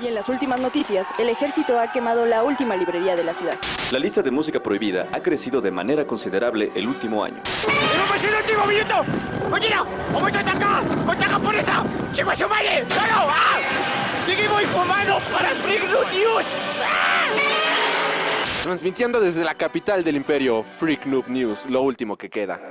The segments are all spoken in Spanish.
Y en las últimas noticias, el ejército ha quemado la última librería de la ciudad. La lista de música prohibida ha crecido de manera considerable el último año. ¡Seguimos informando para Freak Noob News! Transmitiendo desde la capital del imperio, Freak Noob News, lo último que queda.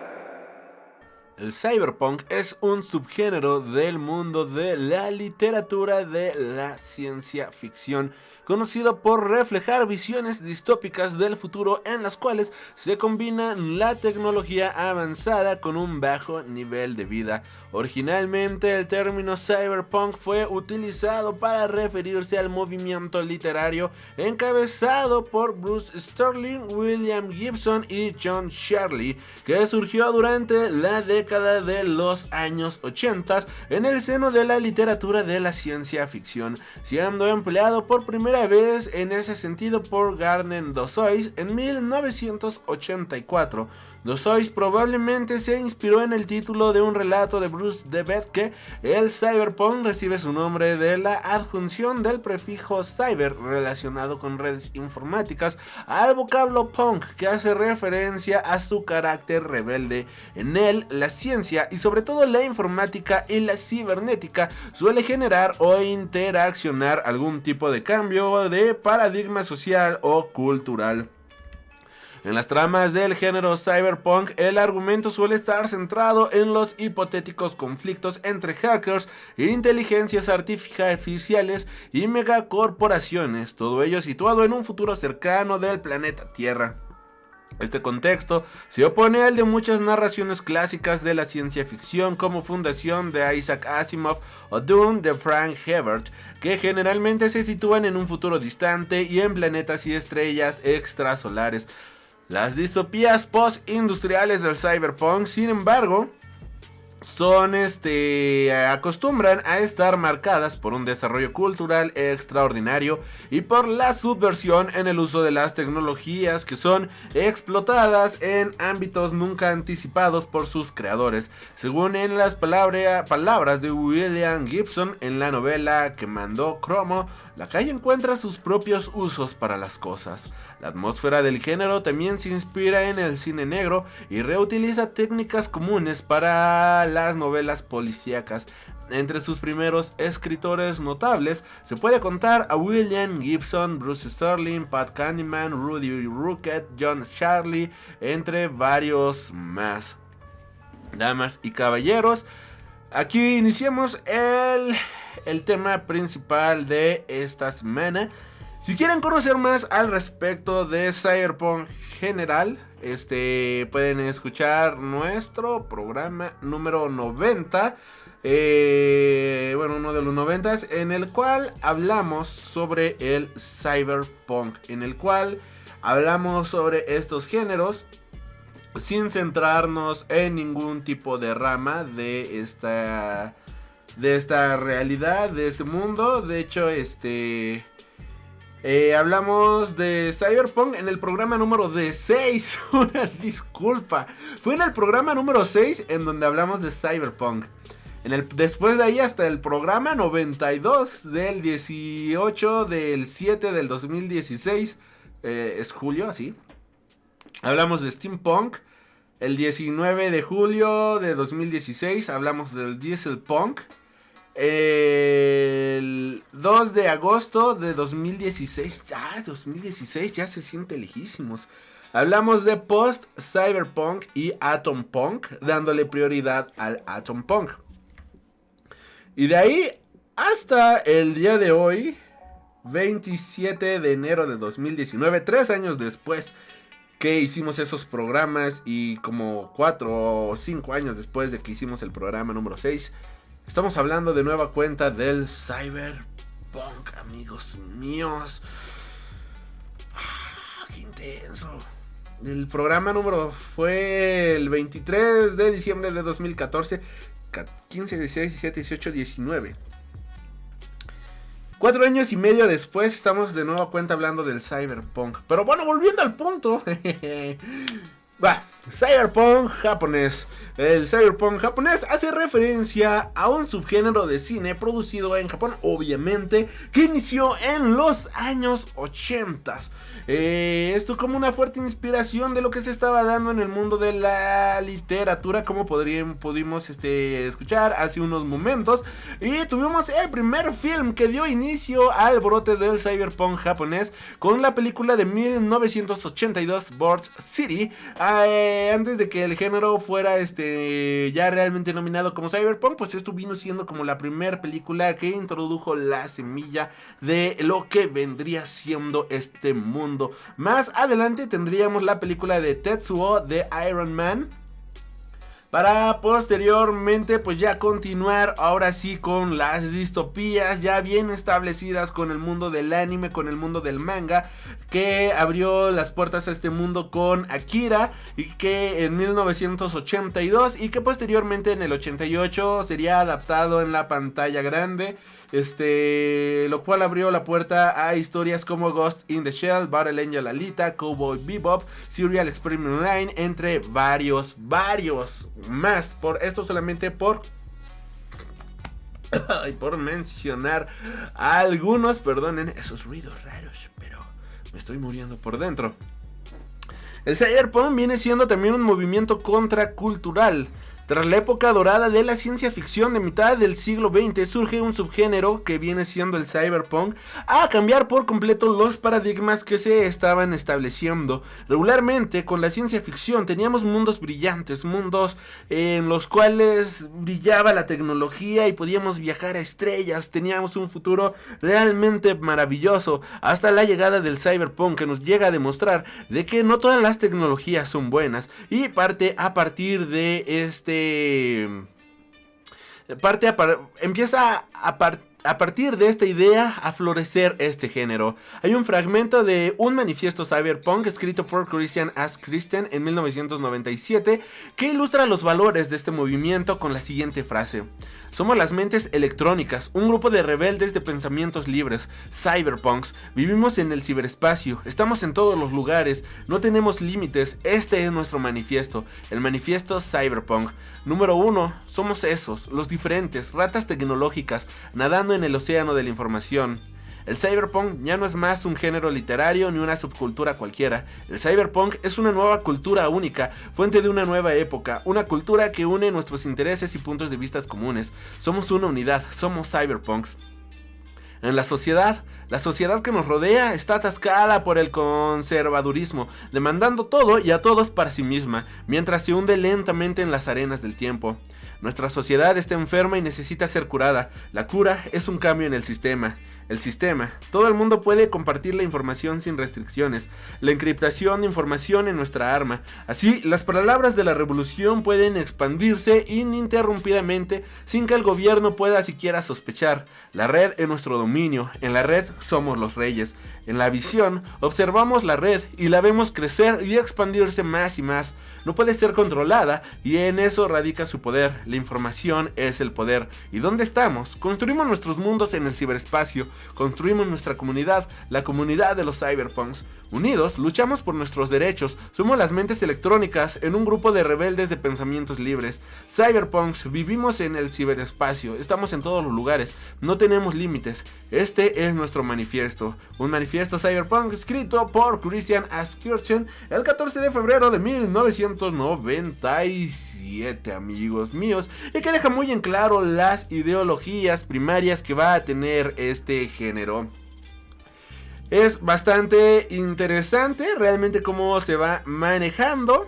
El cyberpunk es un subgénero del mundo de la literatura de la ciencia ficción, conocido por reflejar visiones distópicas del futuro en las cuales se combina la tecnología avanzada con un bajo nivel de vida. Originalmente el término cyberpunk fue utilizado para referirse al movimiento literario encabezado por Bruce Sterling, William Gibson y John Shirley, que surgió durante la década de los años 80 en el seno de la literatura de la ciencia ficción, siendo empleado por primera vez en ese sentido por Gardner Dozois en 1984. Dozois probablemente se inspiró en el título de un relato de Bruce de Bethke. El cyberpunk recibe su nombre de la adjunción del prefijo cyber relacionado con redes informáticas al vocablo punk, que hace referencia a su carácter rebelde. En él, la ciencia y sobre todo la informática y la cibernética suele generar o interaccionar algún tipo de cambio de paradigma social o cultural. En las tramas del género cyberpunk, el argumento suele estar centrado en los hipotéticos conflictos entre hackers, inteligencias artificiales y megacorporaciones, todo ello situado en un futuro cercano del planeta Tierra. Este contexto se opone al de muchas narraciones clásicas de la ciencia ficción como Fundación de Isaac Asimov o Dune de Frank Herbert, que generalmente se sitúan en un futuro distante y en planetas y estrellas extrasolares. Las distopías post-industriales del cyberpunk, sin embargo, acostumbran a estar marcadas por un desarrollo cultural extraordinario y por la subversión en el uso de las tecnologías que son explotadas en ámbitos nunca anticipados por sus creadores. Según en las palabras de William Gibson en la novela que mandó Cromo, la calle encuentra sus propios usos para las cosas. La atmósfera del género también se inspira en el cine negro y reutiliza técnicas comunes para las novelas policíacas. Entre sus primeros escritores notables se puede contar a William Gibson, Bruce Sterling, Pat Candyman, Rudy Rocket, John Shirley, entre varios más. Damas y caballeros, aquí iniciamos el tema principal de esta semana. Si quieren conocer más al respecto de cyberpunk general, pueden escuchar nuestro programa número 90, uno de los 90, en el cual hablamos sobre el cyberpunk, en el cual hablamos sobre estos géneros sin centrarnos en ningún tipo de rama de esta realidad, de este mundo. De hecho, hablamos de cyberpunk en el programa número 6. Una disculpa. Fue en el programa número 6 en donde hablamos de cyberpunk. Después de ahí hasta el programa 92 del 18 del 7 del 2016. Es julio, así. Hablamos de steampunk. El 19 de julio de 2016 hablamos del dieselpunk. El 2 de agosto de 2016, ya se siente lejísimos. Hablamos de post-cyberpunk y atompunk, dándole prioridad al atompunk. Y de ahí hasta el día de hoy, 27 de enero de 2019, 3 años después que hicimos esos programas y como 4 o 5 años después de que hicimos el programa número 6, estamos hablando de nueva cuenta del cyberpunk, amigos míos. ¡Qué intenso! El programa número fue el 23 de diciembre de 2014, 15, 16, 17, 18, 19. 4 años y medio después estamos de nueva cuenta hablando del cyberpunk. Pero bueno, volviendo al punto. Cyberpunk japonés. El cyberpunk japonés hace referencia a un subgénero de cine producido en Japón, obviamente, que inició en los años 80. Esto como una fuerte inspiración de lo que se estaba dando en el mundo de la literatura, como pudimos escuchar hace unos momentos. Y tuvimos el primer film que dio inicio al brote del cyberpunk japonés con la película de 1982, Board City, antes de que el género fuera ya realmente nominado como cyberpunk. Pues esto vino siendo como la primera película que introdujo la semilla de lo que vendría siendo este mundo. Más adelante tendríamos la película de Tetsuo de Iron Man, para posteriormente pues ya continuar ahora sí con las distopías ya bien establecidas con el mundo del anime, con el mundo del manga, que abrió las puertas a este mundo con Akira, y que en 1982 y que posteriormente en el 88 sería adaptado en la pantalla grande. Lo cual abrió la puerta a historias como Ghost in the Shell, Battle Angel Alita, Cowboy Bebop, Serial Experiment Line, entre varios más. Por esto solamente por mencionar algunos. Perdonen esos ruidos raros, pero me estoy muriendo por dentro. El cyberpunk viene siendo también un movimiento contracultural. Tras la época dorada de la ciencia ficción de mitad del siglo XX, surge un subgénero que viene siendo el cyberpunk a cambiar por completo los paradigmas que se estaban estableciendo. Regularmente con la ciencia ficción teníamos mundos brillantes, mundos en los cuales brillaba la tecnología y podíamos viajar a estrellas, teníamos un futuro realmente maravilloso, hasta la llegada del cyberpunk, que nos llega a demostrar de que no todas las tecnologías son buenas, y a partir de empieza a partir de esta idea a florecer este género. Hay un fragmento de un manifiesto cyberpunk escrito por Christian S. Christen en 1997 que ilustra los valores de este movimiento con la siguiente frase: somos las mentes electrónicas, un grupo de rebeldes de pensamientos libres, cyberpunks. Vivimos en el ciberespacio, estamos en todos los lugares, no tenemos límites. Este es nuestro manifiesto, el manifiesto cyberpunk. Número 1, somos esos, los diferentes, ratas tecnológicas, nadando en el océano de la información. El cyberpunk ya no es más un género literario ni una subcultura cualquiera. El cyberpunk es una nueva cultura única, fuente de una nueva época, una cultura que une nuestros intereses y puntos de vista comunes. Somos una unidad, somos cyberpunks. En la sociedad que nos rodea está atascada por el conservadurismo, demandando todo y a todos para sí misma, mientras se hunde lentamente en las arenas del tiempo. Nuestra sociedad está enferma y necesita ser curada. La cura es un cambio en el sistema. El sistema. Todo el mundo puede compartir la información sin restricciones. La encriptación de información en nuestra arma. Así, las palabras de la revolución pueden expandirse ininterrumpidamente sin que el gobierno pueda siquiera sospechar. La red es nuestro dominio. En la red somos los reyes. En la visión, observamos la red y la vemos crecer y expandirse más y más. No puede ser controlada y en eso radica su poder. La información es el poder. ¿Y dónde estamos? Construimos nuestros mundos en el ciberespacio. Construimos nuestra comunidad, la comunidad de los cyberpunks. Unidos, luchamos por nuestros derechos. Somos las mentes electrónicas en un grupo de rebeldes de pensamientos libres. Cyberpunks, vivimos en el ciberespacio. Estamos en todos los lugares. No tenemos límites. Este es nuestro manifiesto. Un manifiesto cyberpunk escrito por Christian S. Christen el 14 de febrero de 1997, amigos míos. Y que deja muy en claro las ideologías primarias que va a tener este género. Es bastante interesante realmente cómo se va manejando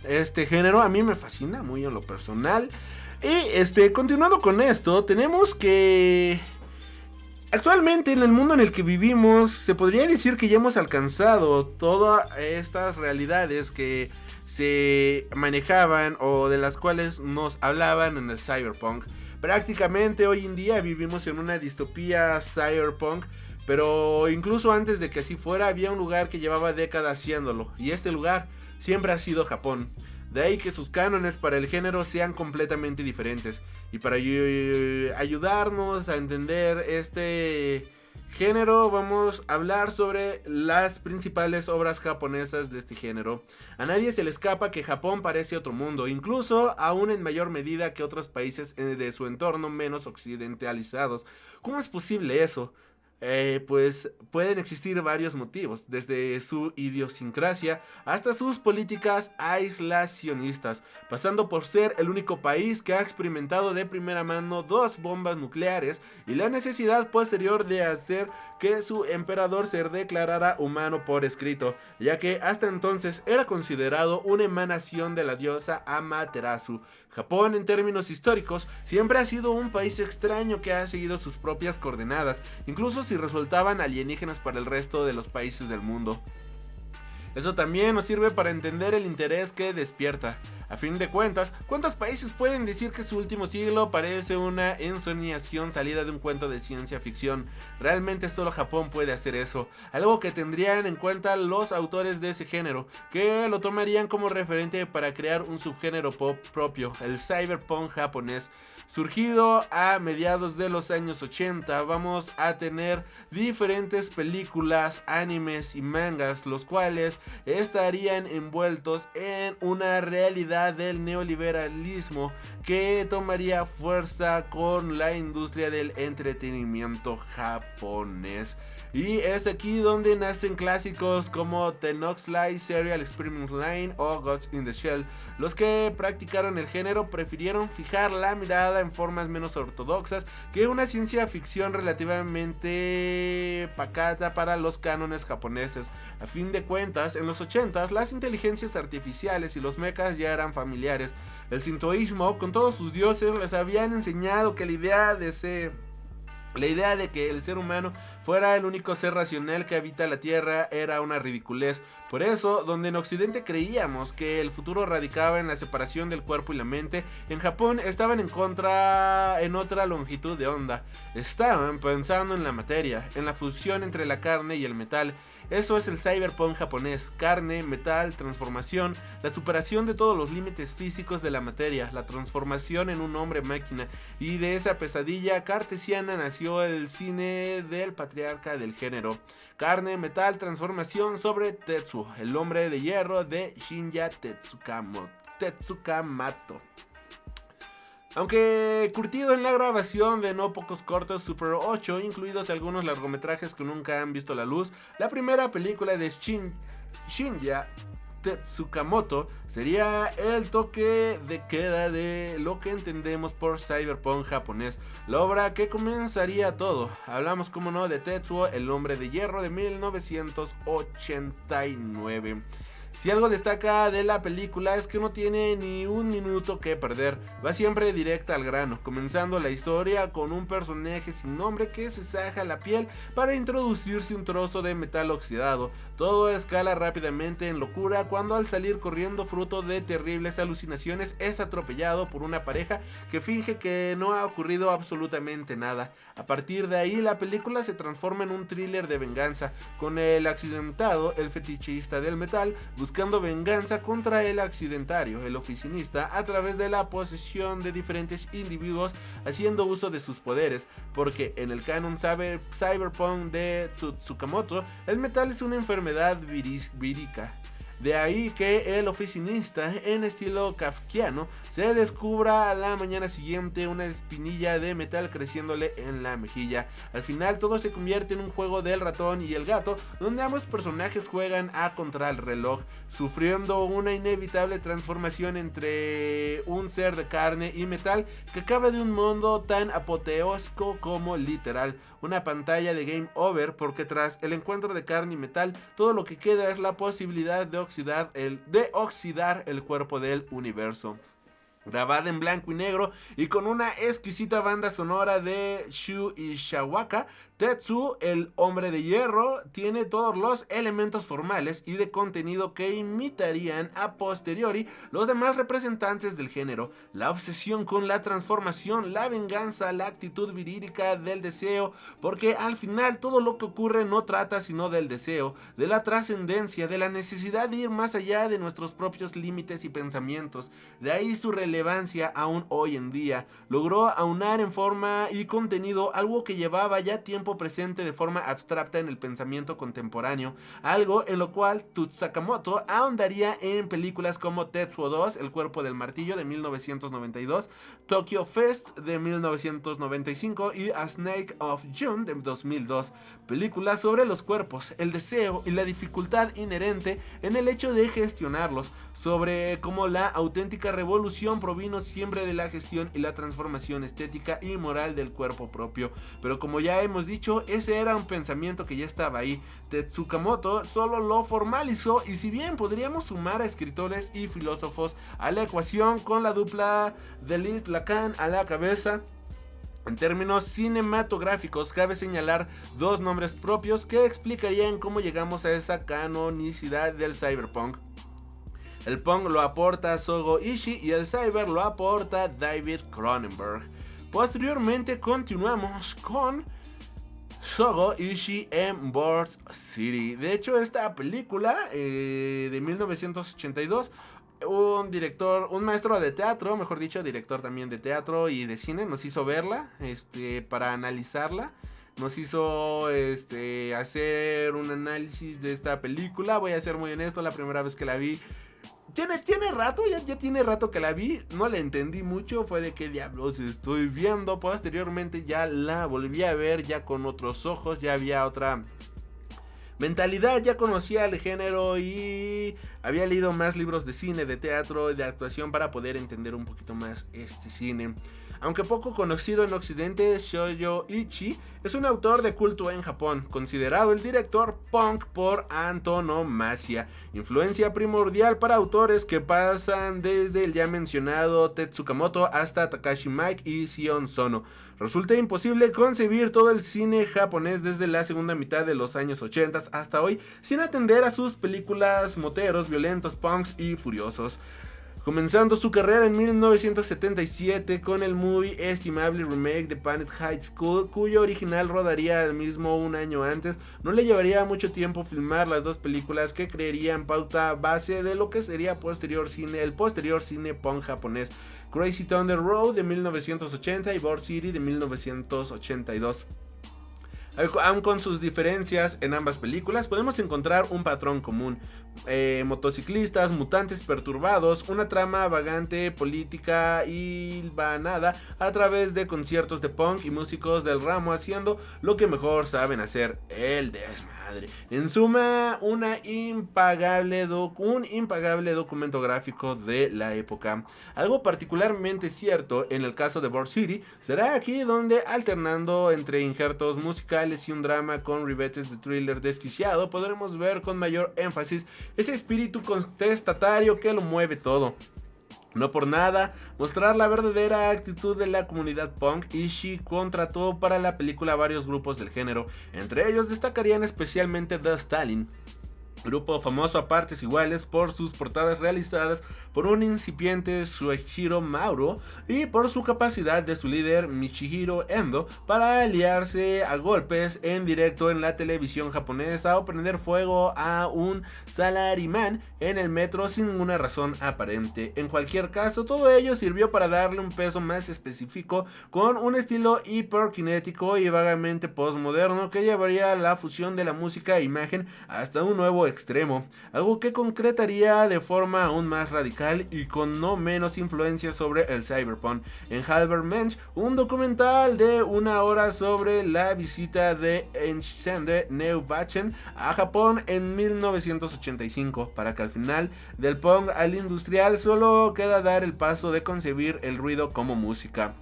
este género. A mí me fascina muy en lo personal. Y continuando con esto, tenemos que actualmente en el mundo en el que vivimos se podría decir que ya hemos alcanzado todas estas realidades que se manejaban o de las cuales nos hablaban en el cyberpunk. Prácticamente hoy en día vivimos en una distopía cyberpunk. Pero incluso antes de que así fuera, había un lugar que llevaba décadas haciéndolo, y este lugar siempre ha sido Japón. De ahí que sus cánones para el género sean completamente diferentes. Y para ayudarnos a entender este género, vamos a hablar sobre las principales obras japonesas de este género. A nadie se le escapa que Japón parece otro mundo, incluso aún en mayor medida que otros países de su entorno menos occidentalizados. ¿Cómo es posible eso? Pues pueden existir varios motivos, desde su idiosincrasia hasta sus políticas aislacionistas, pasando por ser el único país que ha experimentado de primera mano 2 bombas nucleares y la necesidad posterior de hacer que su emperador se declarara humano por escrito, ya que hasta entonces era considerado una emanación de la diosa Amaterasu. Japón, en términos históricos, siempre ha sido un país extraño que ha seguido sus propias coordenadas, incluso si resultaban alienígenas para el resto de los países del mundo. Eso también nos sirve para entender el interés que despierta. A fin de cuentas, ¿cuántos países pueden decir que su último siglo parece una ensoñación salida de un cuento de ciencia ficción? Realmente solo Japón puede hacer eso, algo que tendrían en cuenta los autores de ese género, que lo tomarían como referente para crear un subgénero pop propio, el cyberpunk japonés. Surgido a mediados de los años 80, vamos a tener diferentes películas, animes y mangas, los cuales estarían envueltos en una realidad del neoliberalismo que tomaría fuerza con la industria del entretenimiento japonés. Y es aquí donde nacen clásicos como The Nox Light, Serial Experiment Line o Ghost in the Shell. Los que practicaron el género prefirieron fijar la mirada en formas menos ortodoxas que una ciencia ficción relativamente pacata para los cánones japoneses. A fin de cuentas, en los 80s las inteligencias artificiales y los mechas ya eran familiares. El sintoísmo, con todos sus dioses, les habían enseñado que la idea de que el ser humano fuera el único ser racional que habita la Tierra era una ridiculez. Por eso, donde en Occidente creíamos que el futuro radicaba en la separación del cuerpo y la mente, en Japón estaban en otra longitud de onda. Estaban pensando en la materia, en la fusión entre la carne y el metal. Eso es el cyberpunk japonés: carne, metal, transformación, la superación de todos los límites físicos de la materia, la transformación en un hombre máquina. Y de esa pesadilla cartesiana nació el cine del patriarca del género. Carne, metal, transformación sobre Tetsuo, el hombre de hierro de Shinya Tetsukamato. Aunque curtido en la grabación de no pocos cortos Super 8, incluidos algunos largometrajes que nunca han visto la luz, la primera película de Shinya Tetsukamato sería el toque de queda de lo que entendemos por cyberpunk japonés, la obra que comenzaría todo. Hablamos, como no, de Tetsuo, el hombre de hierro de 1989. Si algo destaca de la película es que no tiene ni un minuto que perder, va siempre directa al grano, comenzando la historia con un personaje sin nombre que se saja la piel para introducirse un trozo de metal oxidado. Todo escala rápidamente en locura cuando, al salir corriendo fruto de terribles alucinaciones, es atropellado por una pareja que finge que no ha ocurrido absolutamente nada. A partir de ahí la película se transforma en un thriller de venganza, con el accidentado, el fetichista del metal, buscando venganza contra el accidentario, el oficinista, a través de la posesión de diferentes individuos haciendo uso de sus poderes, porque en el canon cyberpunk de Tsukamoto, el metal es una enfermedad vírica. De ahí que el oficinista, en estilo kafkiano, se descubra a la mañana siguiente una espinilla de metal creciéndole en la mejilla. Al final todo se convierte en un juego del ratón y el gato, donde ambos personajes juegan a contra el reloj, sufriendo una inevitable transformación entre un ser de carne y metal que acaba de un mundo tan apoteósico como literal. Una pantalla de game over, porque tras el encuentro de carne y metal, todo lo que queda es la posibilidad de oxidar el cuerpo del universo. Grabada en blanco y negro y con una exquisita banda sonora de Shu Ishawaka, Tetsuo, el hombre de hierro, tiene todos los elementos formales y de contenido que imitarían a posteriori los demás representantes del género: la obsesión con la transformación, la venganza, la actitud virílica del deseo, porque al final todo lo que ocurre no trata sino del deseo, de la trascendencia, de la necesidad de ir más allá de nuestros propios límites y pensamientos. De ahí su relevancia aún hoy en día. Logró aunar en forma y contenido algo que llevaba ya tiempo cuerpo presente de forma abstracta en el pensamiento contemporáneo, algo en lo cual Sakamoto ahondaría en películas como Tetsuo 2, El cuerpo del martillo de 1992, Tokyo Fest de 1995 y A Snake of June de 2002, películas sobre los cuerpos, el deseo y la dificultad inherente en el hecho de gestionarlos, sobre cómo la auténtica revolución provino siempre de la gestión y la transformación estética y moral del cuerpo propio. Pero como ya hemos dicho, ese era un pensamiento que ya estaba ahí. Tsukamoto solo lo formalizó, y si bien podríamos sumar a escritores y filósofos a la ecuación con la dupla de Lis Lacan a la cabeza, en términos cinematográficos cabe señalar dos nombres propios que explicarían cómo llegamos a esa canonicidad del cyberpunk. El punk lo aporta Sogo Ishii y el cyber lo aporta David Cronenberg. Posteriormente continuamos con Sogo Ishii en Board City. De hecho, esta película de 1982, un maestro de teatro, mejor dicho, director también de teatro y de cine, nos hizo verla para analizarla. Nos hizo hacer un análisis de esta película. Voy a ser muy honesto, la primera vez que la vi, tiene rato, ya tiene rato que la vi, no la entendí mucho, fue de qué diablos estoy viendo. Posteriormente ya la volví a ver, ya con otros ojos, ya había otra mentalidad, ya conocía el género y había leído más libros de cine, de teatro, de actuación para poder entender un poquito más este cine. Aunque poco conocido en Occidente, Shoyo Ichi es un autor de culto en Japón, considerado el director punk por antonomasia, influencia primordial para autores que pasan desde el ya mencionado Tsukamoto hasta Takashi Miike y Sion Sono. Resulta imposible concebir todo el cine japonés desde la segunda mitad de los años 80 hasta hoy sin atender a sus películas moteros, violentos, punks y furiosos. Comenzando su carrera en 1977 con el muy estimable remake de Planet High School, cuyo original rodaría el mismo un año antes, no le llevaría mucho tiempo filmar las dos películas que creerían pauta base de lo que sería el posterior cine punk japonés, Crazy Thunder Road de 1980 y Board City de 1982. Aun con sus diferencias en ambas películas, podemos encontrar un patrón común. Motociclistas, mutantes perturbados, una trama vagante, política y vanada a través de conciertos de punk y músicos del ramo haciendo lo que mejor saben hacer, el desmadre. En suma, un impagable documento gráfico de la época. Algo particularmente cierto en el caso de Board City será aquí donde, alternando entre injertos musicales y un drama con ribetes de thriller desquiciado, podremos ver con mayor énfasis ese espíritu contestatario que lo mueve todo. No por nada, mostrar la verdadera actitud de la comunidad punk, Ishii contrató para la película varios grupos del género. Entre ellos destacarían especialmente The Stalin, grupo famoso a partes iguales por sus portadas realizadas por un incipiente Shuichiro Mauro y por su capacidad de su líder Michihiro Endo para aliarse a golpes en directo en la televisión japonesa o prender fuego a un salaryman en el metro sin ninguna razón aparente. En cualquier caso, todo ello sirvió para darle un peso más específico con un estilo hiperkinético y vagamente postmoderno que llevaría la fusión de la música e imagen hasta un nuevo extremo, algo que concretaría de forma aún más radical y con no menos influencia sobre el cyberpunk. En Halber Mensch, un documental de 1 hora sobre la visita de Ensende Neubachen a Japón en 1985, para que al final del punk al industrial solo queda dar el paso de concebir el ruido como música.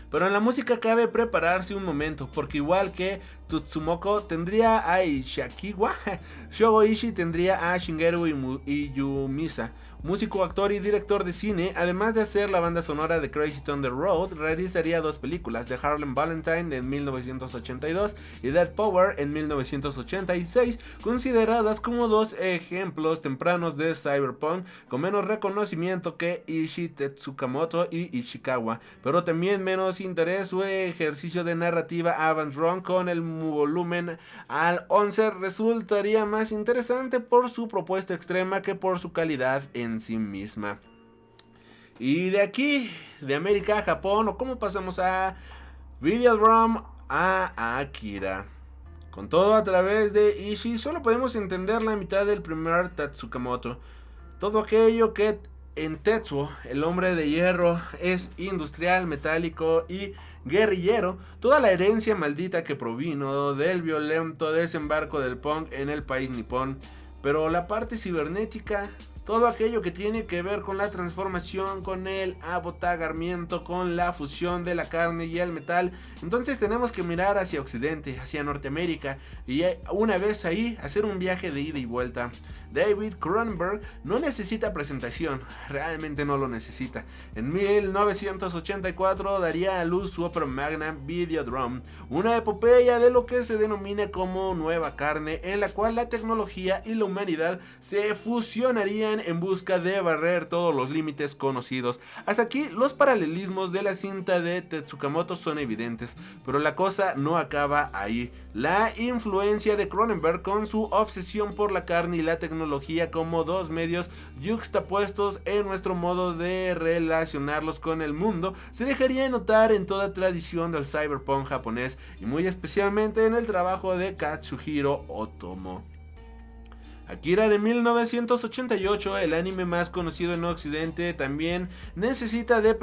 Pero en la música cabe prepararse un momento, porque igual que Tatsumoko tendría a Ishakiwa, Shogo Ishii tendría a Shigeru Iyumisa, músico, actor y director de cine. Además de hacer la banda sonora de Crazy Thunder Road, realizaría dos películas, The Harlem Valentine en 1982 y Dead Power en 1986, consideradas como dos ejemplos tempranos de cyberpunk con menos reconocimiento que Ishii, Tsukamoto y Ishikawa, pero también menos interés. Su ejercicio de narrativa Avant Run con el volumen al 11 resultaría más interesante por su propuesta extrema que por su calidad en sí misma. Y de aquí, de América a Japón, o cómo pasamos a Videodrome a Akira. Con todo a través de Ishii solo podemos entender la mitad del primer Tatsukamoto. Todo aquello que en Tetsuo, el hombre de hierro, es industrial, metálico y guerrillero, toda la herencia maldita que provino del violento desembarco del punk en el país nipón. Pero la parte cibernética, todo aquello que tiene que ver con la transformación, con el abotagarmiento, con la fusión de la carne y el metal, entonces tenemos que mirar hacia Occidente, hacia Norteamérica, y una vez ahí hacer un viaje de ida y vuelta. David Cronenberg no necesita presentación, realmente no lo necesita. En 1984 daría a luz su ópera magna Videodrome, una epopeya de lo que se denomina como nueva carne, en la cual la tecnología y la humanidad se fusionarían en busca de barrer todos los límites conocidos. Hasta aquí los paralelismos de la cinta de Tetsukamoto son evidentes, pero la cosa no acaba ahí. La influencia de Cronenberg con su obsesión por la carne y la tecnología como dos medios yuxtapuestos en nuestro modo de relacionarlos con el mundo se dejaría notar en toda tradición del cyberpunk japonés y muy especialmente en el trabajo de Katsuhiro Otomo. Akira de 1988, el anime más conocido en Occidente, también no necesita de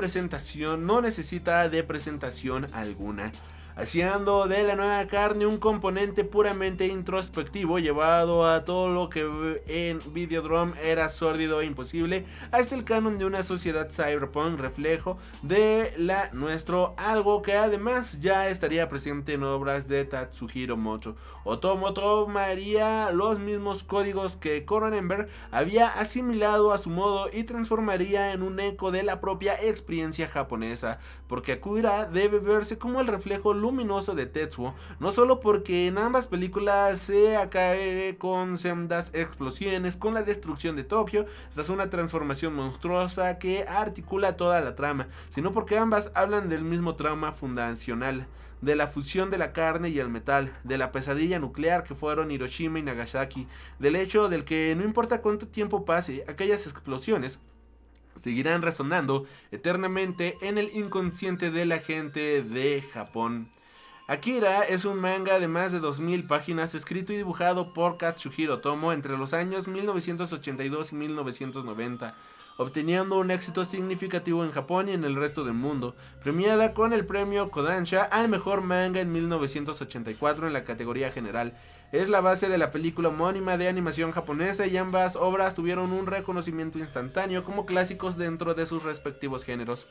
presentación alguna, haciendo de la nueva carne un componente puramente introspectivo llevado a todo lo que en Videodrome era sórdido e imposible, hasta el canon de una sociedad cyberpunk reflejo de la nuestro, algo que además ya estaría presente en obras de Tatsuhiro Moto. Otomo tomaría los mismos códigos que Cronenberg había asimilado a su modo y transformaría en un eco de la propia experiencia japonesa, porque Akira debe verse como el reflejo luminoso de Tetsuo, no solo porque en ambas películas se acabe con sendas explosiones, con la destrucción de Tokio tras una transformación monstruosa que articula toda la trama, sino porque ambas hablan del mismo trauma fundacional, de la fusión de la carne y el metal, de la pesadilla nuclear que fueron Hiroshima y Nagasaki, del hecho del que no importa cuánto tiempo pase, aquellas explosiones seguirán resonando eternamente en el inconsciente de la gente de Japón. Akira es un manga de más de 2000 páginas escrito y dibujado por Katsuhiro Otomo entre los años 1982 y 1990, obteniendo un éxito significativo en Japón y en el resto del mundo, premiada con el premio Kodansha al mejor manga en 1984 en la categoría general. Es la base de la película homónima de animación japonesa y ambas obras tuvieron un reconocimiento instantáneo como clásicos dentro de sus respectivos géneros.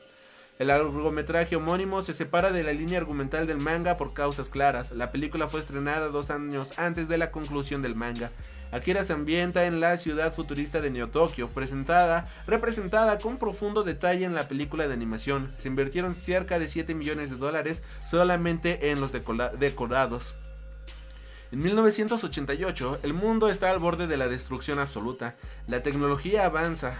El largometraje homónimo se separa de la línea argumental del manga por causas claras. La película fue estrenada 2 años antes de la conclusión del manga. Akira se ambienta en la ciudad futurista de Neo Tokio, representada con profundo detalle en la película de animación. Se invirtieron cerca de $7 millones solamente en los decorados. En 1988, el mundo está al borde de la destrucción absoluta. La tecnología avanza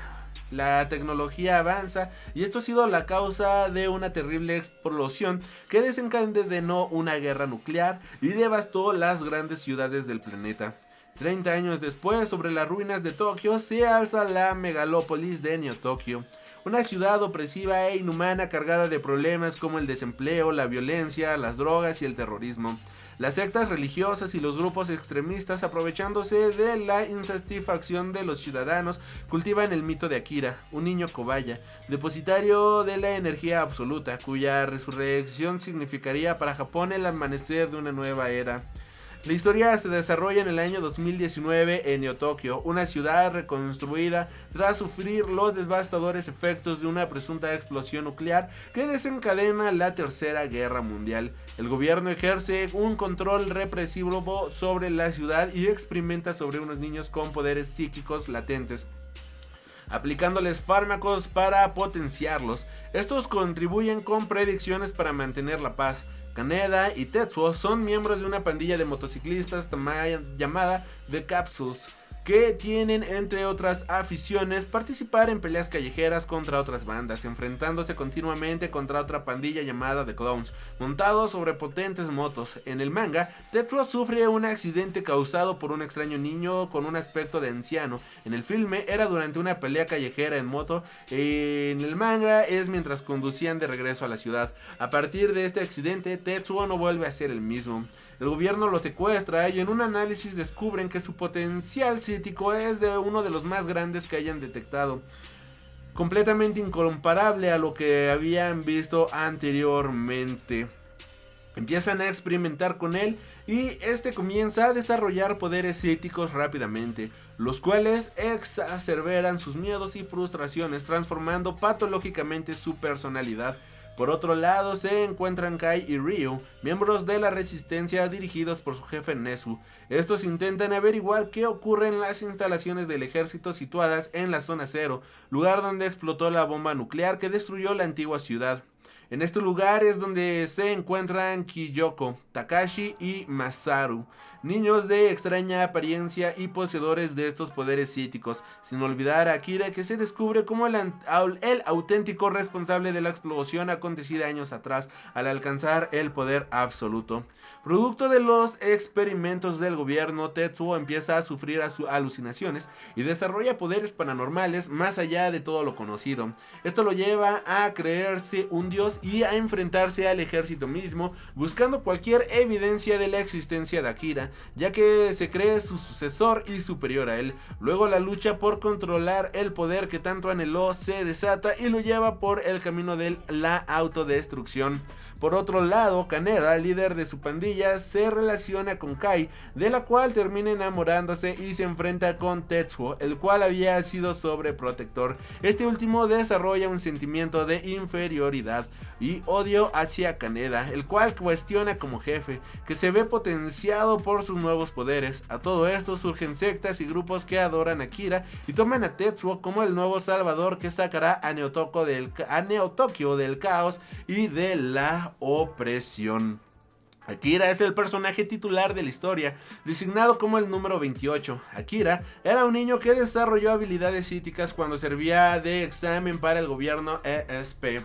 y esto ha sido la causa de una terrible explosión que desencadenó una guerra nuclear y devastó las grandes ciudades del planeta. 30 años después, sobre las ruinas de Tokio, se alza la megalópolis de Neo Tokio, una ciudad opresiva e inhumana cargada de problemas como el desempleo, la violencia, las drogas y el terrorismo. Las sectas religiosas y los grupos extremistas, aprovechándose de la insatisfacción de los ciudadanos, cultivan el mito de Akira, un niño cobaya, depositario de la energía absoluta, cuya resurrección significaría para Japón el amanecer de una nueva era. La historia se desarrolla en el año 2019 en Neo Tokio, una ciudad reconstruida tras sufrir los devastadores efectos de una presunta explosión nuclear que desencadena la Tercera Guerra Mundial. El gobierno ejerce un control represivo sobre la ciudad y experimenta sobre unos niños con poderes psíquicos latentes, aplicándoles fármacos para potenciarlos. Estos contribuyen con predicciones para mantener la paz. Kaneda y Tetsuo son miembros de una pandilla de motociclistas llamada The Capsules, que tienen, entre otras aficiones, participar en peleas callejeras contra otras bandas, enfrentándose continuamente contra otra pandilla llamada The Clones, montados sobre potentes motos. En el manga, Tetsuo sufre un accidente causado por un extraño niño con un aspecto de anciano. En el filme era durante una pelea callejera en moto, en el manga es mientras conducían de regreso a la ciudad. A partir de este accidente, Tetsuo no vuelve a ser el mismo. El gobierno lo secuestra y en un análisis descubren que su potencial psíquico es de uno de los más grandes que hayan detectado, completamente incomparable a lo que habían visto anteriormente. Empiezan a experimentar con él y este comienza a desarrollar poderes psíquicos rápidamente, los cuales exacerban sus miedos y frustraciones, transformando patológicamente su personalidad. Por otro lado, se encuentran Kai y Ryu, miembros de la resistencia dirigidos por su jefe Nezu. Estos intentan averiguar qué ocurre en las instalaciones del ejército situadas en la zona 0, lugar donde explotó la bomba nuclear que destruyó la antigua ciudad. En este lugar es donde se encuentran Kyoko, Takashi y Masaru, niños de extraña apariencia y poseedores de estos poderes psíquicos, sin olvidar a Akira, que se descubre como el auténtico responsable de la explosión acontecida años atrás al alcanzar el poder absoluto. Producto de los experimentos del gobierno, Tetsuo empieza a sufrir alucinaciones y desarrolla poderes paranormales más allá de todo lo conocido. Esto lo lleva a creerse un dios y a enfrentarse al ejército mismo, buscando cualquier evidencia de la existencia de Akira, ya que se cree su sucesor y superior a él. Luego la lucha por controlar el poder que tanto anheló se desata y lo lleva por el camino de la autodestrucción. Por otro lado, Kaneda, líder de su pandilla, se relaciona con Kai, de la cual termina enamorándose y se enfrenta con Tetsuo, el cual había sido sobreprotector. Este último desarrolla un sentimiento de inferioridad y odio hacia Kaneda, el cual cuestiona como jefe, que se ve potenciado por sus nuevos poderes. A todo esto surgen sectas y grupos que adoran a Akira y toman a Tetsuo como el nuevo salvador que sacará a Neo Tokio del caos y de la opresión. Akira es el personaje titular de la historia, designado como el número 28. Akira era un niño que desarrolló habilidades psíquicas cuando servía de examen para el gobierno ESP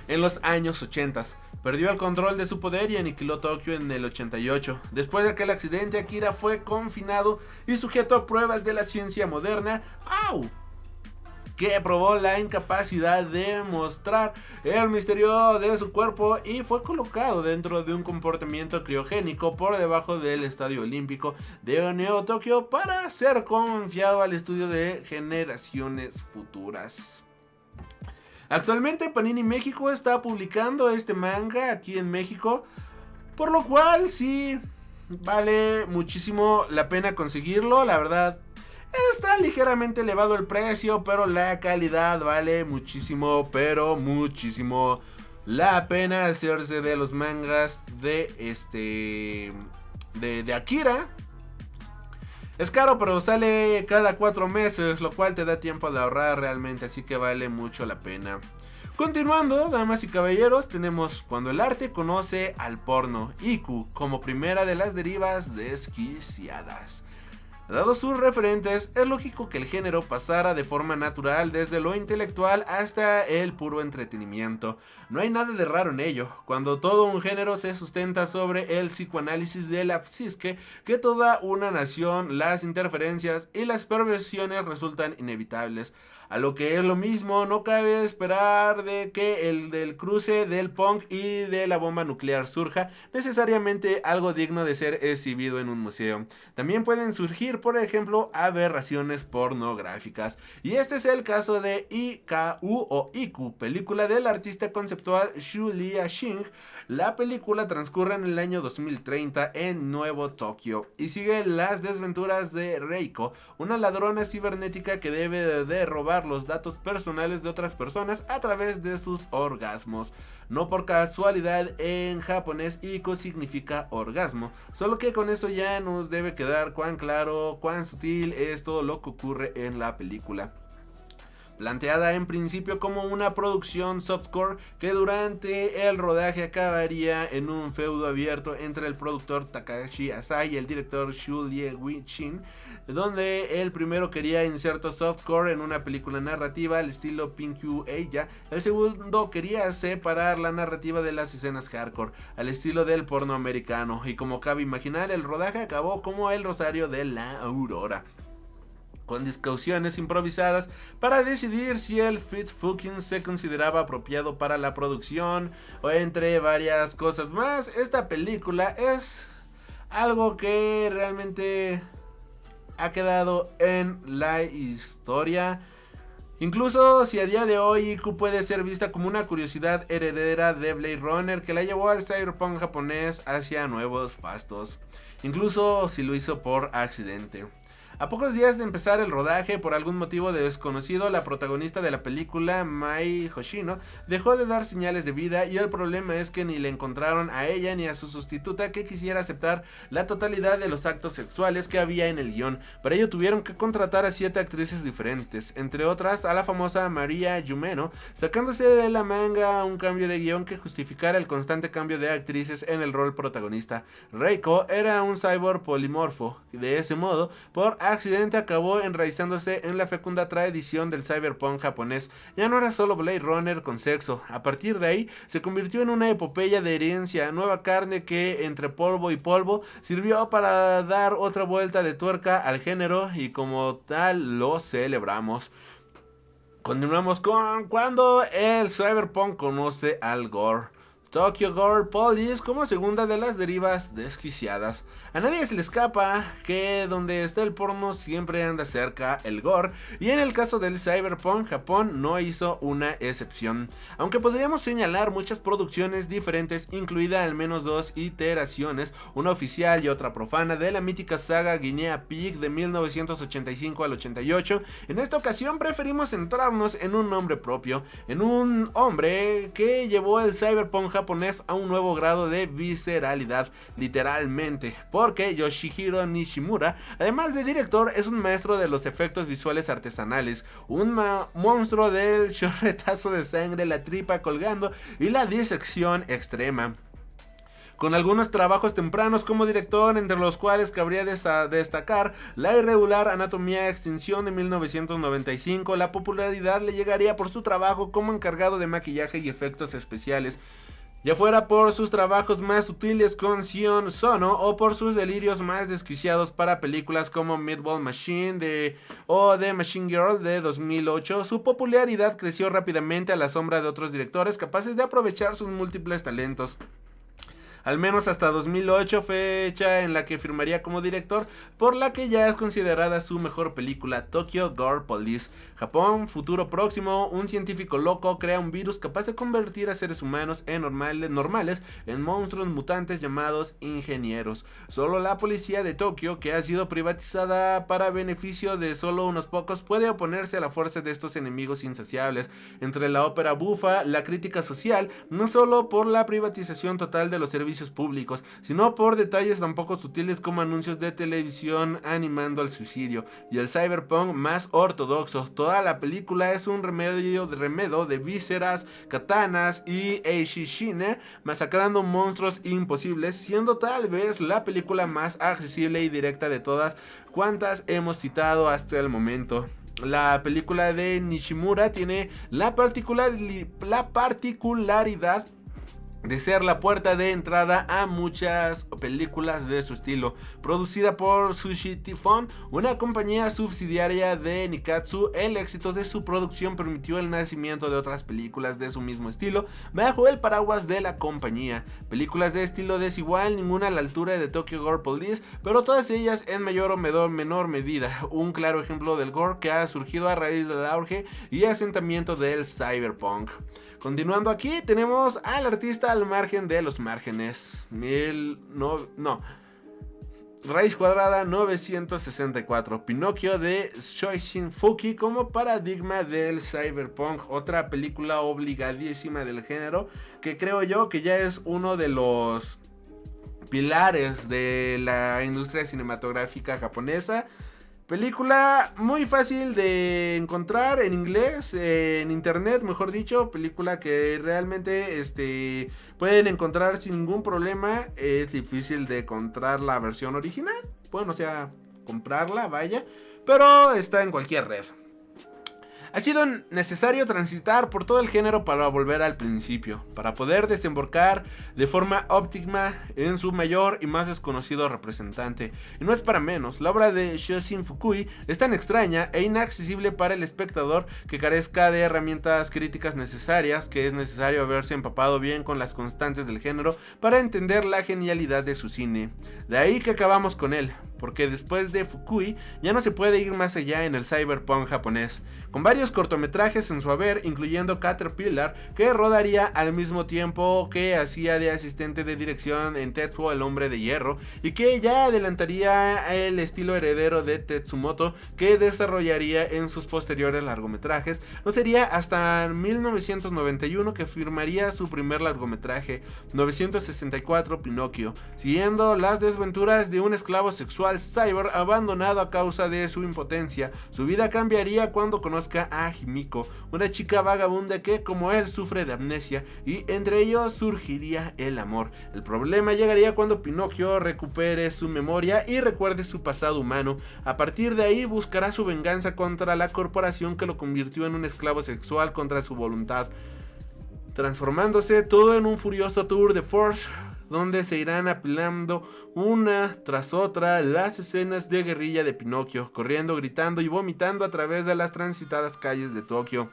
en los años 80. Perdió el control de su poder y aniquiló Tokio en el 88. Después de aquel accidente, Akira fue confinado y sujeto a pruebas de la ciencia moderna. Que probó la incapacidad de mostrar el misterio de su cuerpo y fue colocado dentro de un comportamiento criogénico por debajo del estadio olímpico de Neo Tokio para ser confiado al estudio de generaciones futuras. Actualmente Panini México está publicando este manga aquí en México, por lo cual sí vale muchísimo la pena conseguirlo, la verdad. Está ligeramente elevado el precio, pero la calidad vale muchísimo, pero muchísimo la pena hacerse de los mangas de Akira. Es caro, pero sale cada 4 meses, lo cual te da tiempo de ahorrar realmente, así que vale mucho la pena. Continuando, damas y caballeros, tenemos Cuando el arte conoce al porno, Iku, como primera de las derivas desquiciadas. Dados sus referentes, es lógico que el género pasara de forma natural desde lo intelectual hasta el puro entretenimiento. No hay nada de raro en ello, cuando todo un género se sustenta sobre el psicoanálisis de la psique, que toda una nación, las interferencias y las perversiones resultan inevitables. A lo que es lo mismo, no cabe esperar de que el del cruce del punk y de la bomba nuclear surja necesariamente algo digno de ser exhibido en un museo. También pueden surgir, por ejemplo, aberraciones pornográficas. Y este es el caso de Iku, película del artista conceptual Shu Lia-shing. La película transcurre en el año 2030 en Nuevo Tokio y sigue las desventuras de Reiko, una ladrona cibernética que debe de robar los datos personales de otras personas a través de sus orgasmos. No por casualidad en japonés Iku significa orgasmo, solo que con eso ya nos debe quedar cuán claro, cuán sutil es todo lo que ocurre en la película. Planteada en principio como una producción softcore que durante el rodaje acabaría en un feudo abierto entre el productor Takashi Asai y el director Shu Lie-Shin, donde el primero quería insertos softcore en una película narrativa al estilo Pinku Eija, el segundo quería separar la narrativa de las escenas hardcore al estilo del porno americano, y como cabe imaginar, el rodaje acabó como el Rosario de la Aurora, con discusiones improvisadas para decidir si el Fist-Fucking se consideraba apropiado para la producción, o entre varias cosas más. Esta película es algo que realmente ha quedado en la historia. Incluso si a día de hoy Iku puede ser vista como una curiosidad heredera de Blade Runner que la llevó al cyberpunk japonés hacia nuevos fastos, incluso si lo hizo por accidente. A pocos días de empezar el rodaje, por algún motivo desconocido, la protagonista de la película, Mai Hoshino, dejó de dar señales de vida, y el problema es que ni le encontraron a ella ni a su sustituta que quisiera aceptar la totalidad de los actos sexuales que había en el guión. Para ello tuvieron que contratar a 7 actrices diferentes, entre otras a la famosa María Yumeno, sacándose de la manga un cambio de guión que justificara el constante cambio de actrices en el rol protagonista. Reiko era un cyborg polimorfo, de ese modo, por accidente acabó enraizándose en la fecunda tradición del cyberpunk japonés. Ya no era solo Blade Runner con sexo. A partir de ahí se convirtió en una epopeya de herencia, nueva carne que entre polvo y polvo sirvió para dar otra vuelta de tuerca al género, y como tal lo celebramos. Continuamos con cuando el cyberpunk conoce al gore. Tokyo Gore Police como segunda de las derivas desquiciadas. A nadie se le escapa que donde está el porno siempre anda cerca el gore, y en el caso del cyberpunk, Japón no hizo una excepción. Aunque podríamos señalar muchas producciones diferentes, incluida al menos 2 iteraciones, una oficial y otra profana, de la mítica saga Guinea Pig de 1985 al 88, en esta ocasión preferimos centrarnos en un nombre propio, en un hombre que llevó el cyberpunk japonés a un nuevo grado de visceralidad, literalmente, porque Yoshihiro Nishimura, además de director, es un maestro de los efectos visuales artesanales, un monstruo del chorretazo de sangre, la tripa colgando y la disección extrema. Con algunos trabajos tempranos como director, entre los cuales cabría destacar la irregular Anatomía Extinción de 1995, la popularidad le llegaría por su trabajo como encargado de maquillaje y efectos especiales, ya fuera por sus trabajos más sutiles con Sion Sono o por sus delirios más desquiciados para películas como Meatball Machine o The Machine Girl de 2008. Su popularidad creció rápidamente a la sombra de otros directores capaces de aprovechar sus múltiples talentos. Al menos hasta 2008, fecha en la que firmaría como director, por la que ya es considerada su mejor película, Tokyo Gore Police. Japón, futuro próximo, un científico loco crea un virus capaz de convertir a seres humanos en normales en monstruos mutantes llamados ingenieros. Solo la policía de Tokio, que ha sido privatizada para beneficio de solo unos pocos, puede oponerse a la fuerza de estos enemigos insaciables. Entre la ópera bufa, la crítica social, no solo por la privatización total de los servicios públicos, sino por detalles tan poco sutiles como anuncios de televisión animando al suicidio, y el cyberpunk más ortodoxo. Toda la película es un remedio de vísceras, katanas y eishishine masacrando monstruos imposibles, siendo tal vez la película más accesible y directa de todas cuantas hemos citado hasta el momento. La película de Nishimura tiene la particularidad de ser la puerta de entrada a muchas películas de su estilo. Producida por Sushi Typhoon, una compañía subsidiaria de Nikatsu, el éxito de su producción permitió el nacimiento de otras películas de su mismo estilo bajo el paraguas de la compañía. Películas de estilo desigual, ninguna a la altura de Tokyo Gore Police, pero todas ellas en mayor o menor medida. Un claro ejemplo del gore que ha surgido a raíz del auge y asentamiento del cyberpunk. Continuando aquí, tenemos al artista al margen de los márgenes. Raíz cuadrada 964. Pinocchio de Shoishin Fuki como paradigma del cyberpunk. Otra película obligadísima del género que creo yo que ya es uno de los pilares de la industria cinematográfica japonesa. Película muy fácil de encontrar en inglés, en internet, mejor dicho. Película que realmente pueden encontrar sin ningún problema. Es difícil de encontrar la versión original. Bueno, o sea, comprarla, vaya. Pero está en cualquier red. Ha sido necesario transitar por todo el género para volver al principio, para poder desembocar de forma óptima en su mayor y más desconocido representante. Y no es para menos, la obra de Shoshin Fukui es tan extraña e inaccesible para el espectador que carezca de herramientas críticas necesarias, que es necesario haberse empapado bien con las constantes del género para entender la genialidad de su cine. De ahí que acabamos con él, porque después de Fukui ya no se puede ir más allá en el cyberpunk japonés, con varios cortometrajes en su haber, incluyendo Caterpillar, que rodaría al mismo tiempo que hacía de asistente de dirección en Tetsuo el Hombre de Hierro, y que ya adelantaría el estilo heredero de Tetsumoto que desarrollaría en sus posteriores largometrajes. No sería hasta 1991 que firmaría su primer largometraje, 964 Pinocchio, siguiendo las desventuras de un esclavo sexual cyber abandonado a causa de su impotencia. Su vida cambiaría cuando conozca a Himiko, una chica vagabunda que, como él, sufre de amnesia, y entre ellos surgiría el amor. El problema llegaría cuando Pinocchio recupere su memoria y recuerde su pasado humano. A partir de ahí buscará su venganza contra la corporación que lo convirtió en un esclavo sexual contra su voluntad, transformándose todo en un furioso tour de force, donde se irán apilando una tras otra las escenas de guerrilla de Pinocchio, corriendo, gritando y vomitando a través de las transitadas calles de Tokio.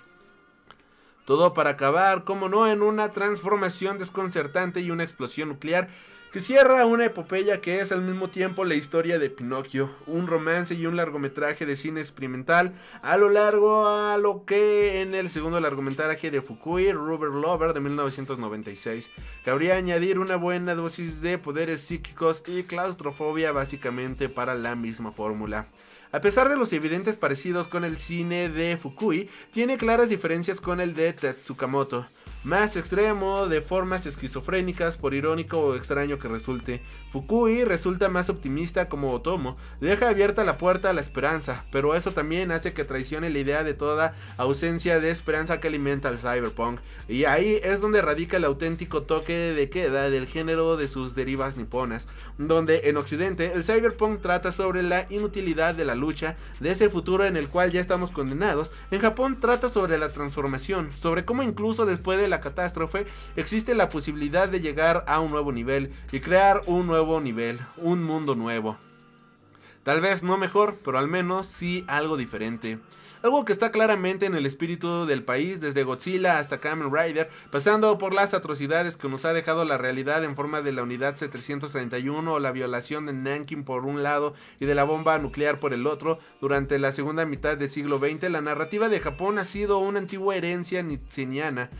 Todo para acabar, como no, en una transformación desconcertante y una explosión nuclear que cierra una epopeya que es al mismo tiempo la historia de Pinocchio, un romance y un largometraje de cine experimental a lo que en el segundo largometraje de Fukui, Rubber Lover, de 1996. Cabría añadir una buena dosis de poderes psíquicos y claustrofobia básicamente para la misma fórmula. A pesar de los evidentes parecidos con el cine de Fukui, tiene claras diferencias con el de Tsukamoto. Más extremo, de formas esquizofrénicas, por irónico o extraño que resulte. Fukui resulta más optimista como Otomo, deja abierta la puerta a la esperanza, pero eso también hace que traicione la idea de toda ausencia de esperanza que alimenta al cyberpunk. Y ahí es donde radica el auténtico toque de queda del género de sus derivas niponas, donde en Occidente el cyberpunk trata sobre la inutilidad de la lucha, de ese futuro en el cual ya estamos condenados. En Japón trata sobre la transformación, sobre cómo incluso después de la catástrofe existe la posibilidad de llegar a un nuevo nivel y crear un nuevo nivel, un mundo nuevo. Tal vez no mejor, pero al menos sí algo diferente. Algo que está claramente en el espíritu del país, desde Godzilla hasta Kamen Rider, pasando por las atrocidades que nos ha dejado la realidad en forma de la unidad C-331 o la violación de Nanking por un lado y de la bomba nuclear por el otro. Durante la segunda mitad del siglo XX, la narrativa de Japón ha sido una antigua herencia nietzscheana,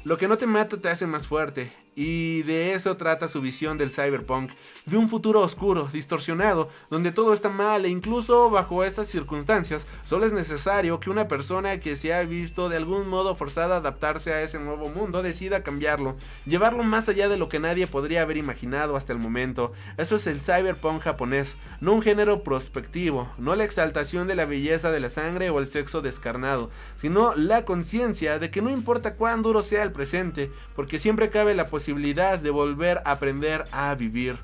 Lo que no te mata te hace más fuerte. Y de eso trata su visión del cyberpunk, de un futuro oscuro, distorsionado, donde todo está mal, e incluso bajo estas circunstancias solo es necesario que una persona que se ha visto de algún modo forzada a adaptarse a ese nuevo mundo decida cambiarlo, llevarlo más allá de lo que nadie podría haber imaginado hasta el momento. Eso es el cyberpunk japonés, no un género prospectivo, no la exaltación de la belleza de la sangre o el sexo descarnado, sino la conciencia de que no importa cuán duro sea el presente, porque siempre cabe la posibilidad de volver a aprender a vivir.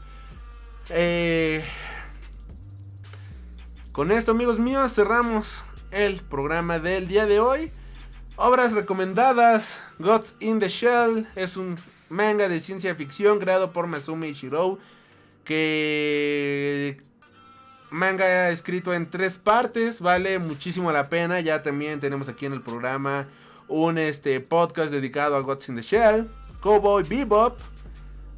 Con esto, amigos míos, cerramos el programa del día de hoy. Obras recomendadas: Ghost in the Shell es un manga de ciencia ficción creado por Masumi Ichiro, que manga escrito en 3 partes, vale muchísimo la pena. Ya también tenemos aquí en el programa un podcast dedicado a Ghost in the Shell. Cowboy Bebop,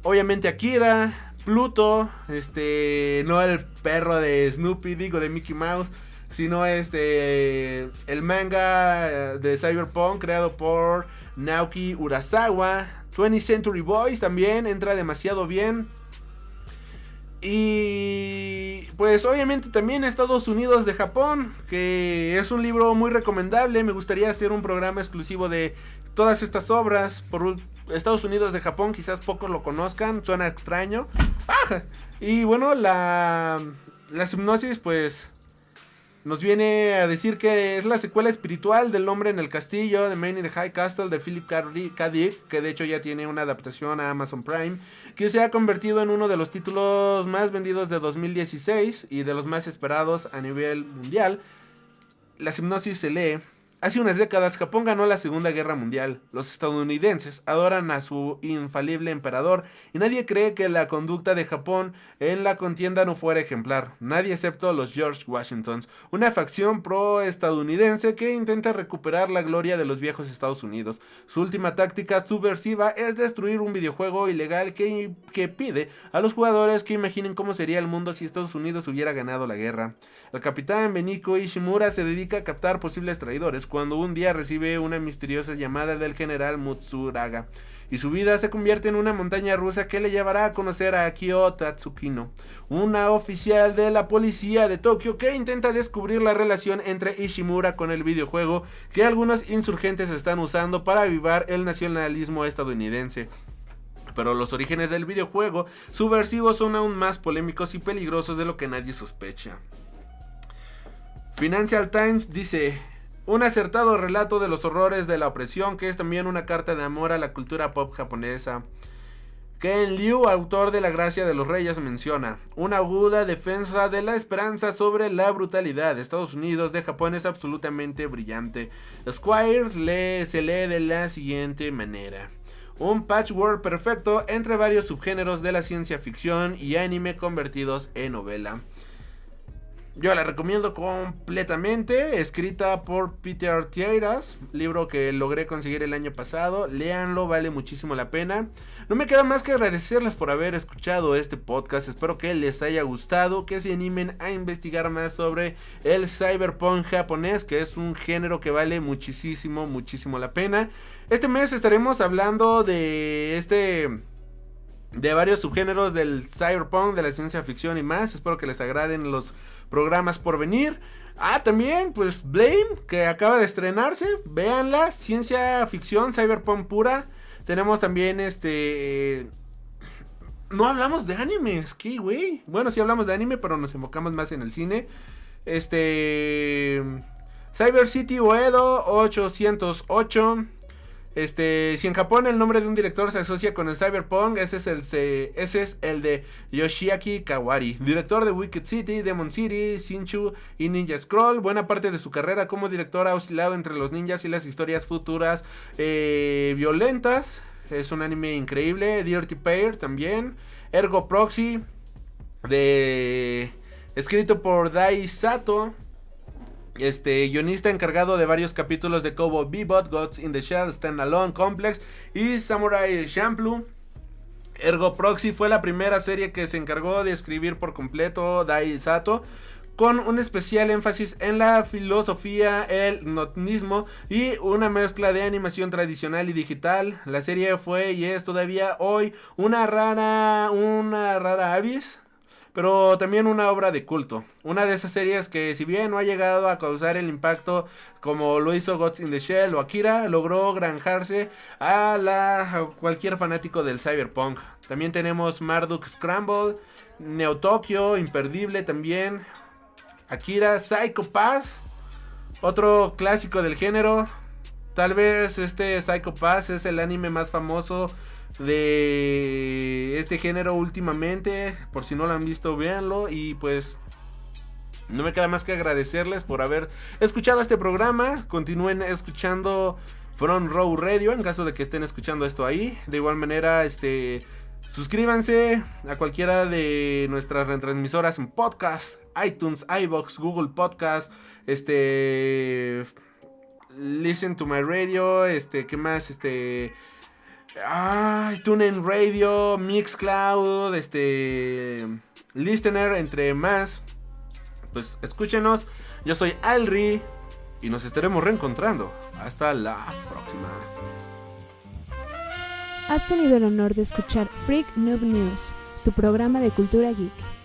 obviamente Akira, Pluto, no el perro de Snoopy, digo de Mickey Mouse, sino el manga de Cyberpunk creado por Naoki Urasawa. 20th Century Boys también entra demasiado bien. Y pues obviamente también Estados Unidos de Japón, que es un libro muy recomendable. Me gustaría hacer un programa exclusivo de todas estas obras. Por Estados Unidos de Japón quizás pocos lo conozcan, suena extraño. Y bueno, La Hipnosis, pues, nos viene a decir que es la secuela espiritual del Hombre en el Castillo, The Man in the High Castle, de Philip K. Dick, que de hecho ya tiene una adaptación a Amazon Prime, que se ha convertido en uno de los títulos más vendidos de 2016 y de los más esperados a nivel mundial. La Hipnosis se lee: hace unas décadas Japón ganó la Segunda Guerra Mundial. Los estadounidenses adoran a su infalible emperador y nadie cree que la conducta de Japón en la contienda no fuera ejemplar. Nadie excepto los George Washingtons, una facción pro-estadounidense que intenta recuperar la gloria de los viejos Estados Unidos. Su última táctica subversiva es destruir un videojuego ilegal que pide a los jugadores que imaginen cómo sería el mundo si Estados Unidos hubiera ganado la guerra. El capitán Beniko Ishimura se dedica a captar posibles traidores cuando un día recibe una misteriosa llamada del general Mutsuraga, y su vida se convierte en una montaña rusa que le llevará a conocer a Akio Tatsukino, una oficial de la policía de Tokio que intenta descubrir la relación entre Ishimura con el videojuego que algunos insurgentes están usando para avivar el nacionalismo estadounidense. Pero los orígenes del videojuego subversivo son aún más polémicos y peligrosos de lo que nadie sospecha. Financial Times dice: un acertado relato de los horrores de la opresión, que es también una carta de amor a la cultura pop japonesa. Ken Liu, autor de La Gracia de los Reyes, menciona: una aguda defensa de la esperanza sobre la brutalidad de Estados Unidos de Japón es absolutamente brillante. Squire se lee de la siguiente manera: un patchwork perfecto entre varios subgéneros de la ciencia ficción y anime convertidos en novela. Yo la recomiendo completamente, escrita por Peter Tiras, libro que logré conseguir el año pasado. Léanlo, vale muchísimo la pena. No me queda más que agradecerles por haber escuchado este podcast. Espero que les haya gustado, que se animen a investigar más sobre el cyberpunk japonés, que es un género que vale muchísimo, muchísimo la pena. Este mes estaremos hablando de varios subgéneros del cyberpunk, de la ciencia ficción y más. Espero que les agraden los programas por venir. También pues Blame, que acaba de estrenarse, véanla, ciencia ficción, cyberpunk pura. Tenemos también no hablamos de animes, ¿qué güey? Bueno, sí hablamos de anime, pero nos enfocamos más en el cine. Cyber City Oedo 808. Si en Japón el nombre de un director se asocia con el cyberpunk, ese es el de Yoshiaki Kawari, director de Wicked City, Demon City, Shinchu y Ninja Scroll. Buena parte de su carrera como director ha oscilado entre los ninjas y las historias futuras violentas. Es un anime increíble. Dirty Pair también. Ergo Proxy, escrito por Dai Sato, guionista encargado de varios capítulos de Cowboy Bebop, Gods in the Shell, Standalone Complex y Samurai Champloo. Ergo Proxy fue la primera serie que se encargó de escribir por completo Dai Sato, con un especial énfasis en la filosofía, el gnosticismo y una mezcla de animación tradicional y digital. La serie fue y es todavía hoy una rara avis, pero también una obra de culto. Una de esas series que, si bien no ha llegado a causar el impacto como lo hizo Ghost in the Shell o Akira, logró granjarse a cualquier fanático del cyberpunk. También tenemos Marduk Scramble, Neo Tokyo, imperdible también. Akira, Psycho Pass, otro clásico del género. Tal vez Psycho Pass es el anime más famoso de este género últimamente. Por si no lo han visto, véanlo. Y pues no me queda más que agradecerles por haber escuchado este programa. Continúen escuchando Front Row Radio en caso de que estén escuchando esto ahí. De igual manera, suscríbanse a cualquiera de nuestras retransmisoras en podcast: iTunes, iVoox, Google Podcast, Listen to My Radio, ¿qué más? TuneIn Radio, Mixcloud, Listener, entre más. Pues escúchenos. Yo soy Alri y nos estaremos reencontrando. Hasta la próxima. Has tenido el honor de escuchar Freak Noob News, tu programa de cultura geek.